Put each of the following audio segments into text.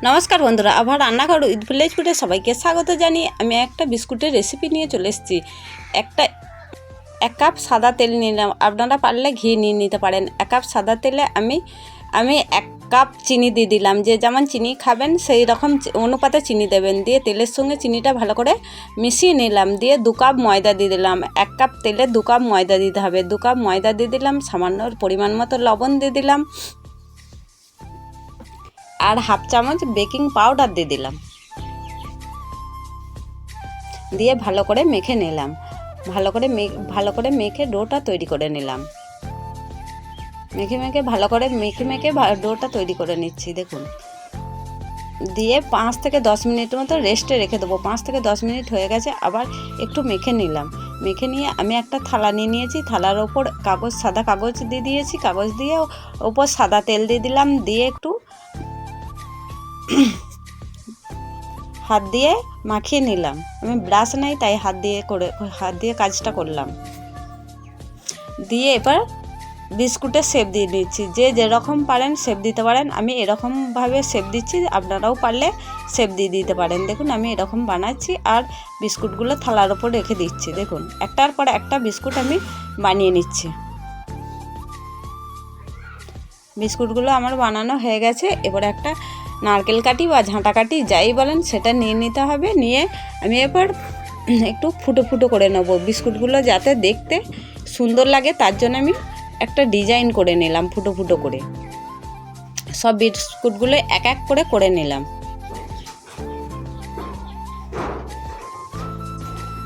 নমস্কার বন্ধুরা, আবার রান্নাঘর উইথ ভিলেজ ফুডে সবাইকে স্বাগত জানিয়ে আমি একটা বিস্কুটের রেসিপি নিয়ে চলে এসেছি। এক কাপ সাদা তেল নিলাম, আপনারা পারলে ঘি নিয়ে নিতে পারেন। এক কাপ সাদা তেলে আমি 1 কাপ চিনি দিয়ে দিলাম। যে যেমন চিনি খাবেন সেই রকম অনুপাতে চিনি দেবেন। দিয়ে তেলের সঙ্গে চিনিটা ভালো করে মিশিয়ে নিলাম। দিয়ে 2 কাপ ময়দা দিয়ে দিলাম। 1 কাপ তেলে 2 কাপ ময়দা দিতে হবে। 2 কাপ ময়দা দিয়ে দিলাম। সামান্য পরিমাণ মতো লবণ দিয়ে দিলাম আর হাফ চামচ বেকিং পাউডার দিয়ে দিলাম। দিয়ে ভালো করে মেখে নিলাম। ভালো করে মেখে ডোটা তৈরি করে নিলাম। ভালো করে মেখে ডোটা তৈরি করে নিচ্ছি। দেখুন, দিয়ে 5 থেকে 10 মিনিটের মতো রেস্টে রেখে দেবো। 5 থেকে 10 মিনিট হয়ে গেছে, আবার একটু মেখে নিলাম। মেখে নিয়ে আমি একটা থালা নিয়ে নিয়েছি। থালার ওপর সাদা কাগজ দিয়ে দিয়েছি। কাগজ দিয়ে ওপর সাদা তেল দিয়ে দিলাম। দিয়ে একটু হাত দিয়ে মাখিয়ে নিলাম। আমি ব্রাশ নেই, তাই হাত দিয়ে কাজটা করলাম। দিয়ে এবার বিস্কুটের শেপ দিয়ে দিচ্ছি। যে যেরকম পারেন শেপ দিতে পারেন। আমি এরকমভাবে শেপ দিচ্ছি, আপনারাও পারলে শেপ দিয়ে দিতে পারেন। দেখুন, আমি এরকম বানাচ্ছি আর বিস্কুটগুলো থালার ওপর রেখে দিচ্ছি। দেখুন, একটার পর একটা বিস্কুট আমি বানিয়ে নিচ্ছি। বিস্কুটগুলো আমার বানানো হয়ে গেছে। এবার একটা নারকেল কাঠি বা ঝাঁটা কাঠি যাই বলেন সেটা নিয়ে নিতে হবে। নিয়ে আমি এবার একটু ফুটো ফুটো করে নেব। বিস্কুটগুলো যাতে দেখতে সুন্দর লাগে তার জন্য আমি একটা ডিজাইন করে নিলাম। ফুটো ফুটো করে সব বিস্কুটগুলো এক এক করে নিলাম।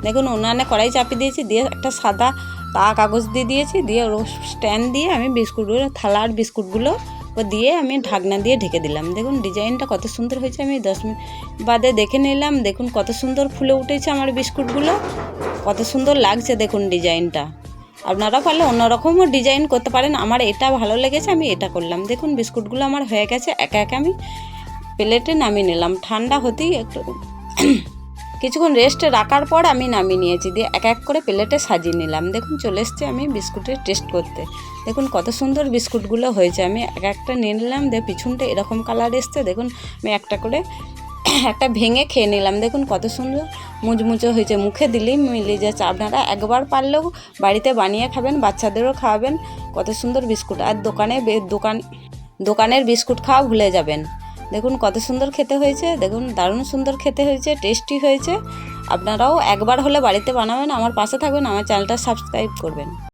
দেখুন, উনানে কড়াই চাপিয়ে দিয়েছি। দিয়ে একটা সাদা কাগজ দিয়ে দিয়েছি। দিয়ে স্ট্যান্ড দিয়ে আমি বিস্কুটগুলো থালার বিস্কুটগুলো দিয়ে আমি ঢাকনা দিয়ে ঢেকে দিলাম। দেখুন ডিজাইনটা কত সুন্দর হয়েছে। আমি 10 মিনিট বাদে দেখে নিলাম। দেখুন কত সুন্দর ফুলে উঠেছে আমার বিস্কুটগুলো, কত সুন্দর লাগছে। দেখুন ডিজাইনটা আপনারা পারলে অন্যরকমও ডিজাইন করতে পারেন। আমার এটা ভালো লেগেছে, আমি এটা করলাম। দেখুন বিস্কুটগুলো আমার হয়ে গেছে। একে একে আমি প্লেটে নামিয়ে নিলাম। ঠান্ডা হতেই একটু কিছুক্ষণ রেস্টে রাখার পর আমি নামিয়ে নিয়েছি। দিয়ে এক এক করে প্লেটে সাজিয়ে নিলাম। দেখুন চলে এসছে আমি বিস্কুটের টেস্ট করতে। দেখুন কত সুন্দর বিস্কুটগুলো হয়েছে। আমি একটা নিয়ে নিলাম। দিয়ে পিছনটা এরকম কালার এসছে। দেখুন আমি একটা করে একটা ভেঙে খেয়ে নিলাম। দেখুন কত সুন্দর মুচমুচে হয়েছে, মুখে দিলেই মিলিয়ে যাচ্ছে। আপনারা একবার পারলেও বাড়িতে বানিয়ে খাবেন, বাচ্চাদেরও খাওয়াবেন। কত সুন্দর বিস্কুট। আর দোকানের বিস্কুট খাওয়া ভুলে যাবেন। দেখুন কত সুন্দর খেতে হয়েছে। দেখুন দারুণ সুন্দর খেতে হয়েছে, টেস্টি হয়েছে। আপনারাও একবার হলে বাড়িতে বানাবেন। আমার পাশে থাকবেন, আমার চ্যানেলটা সাবস্ক্রাইব করবেন।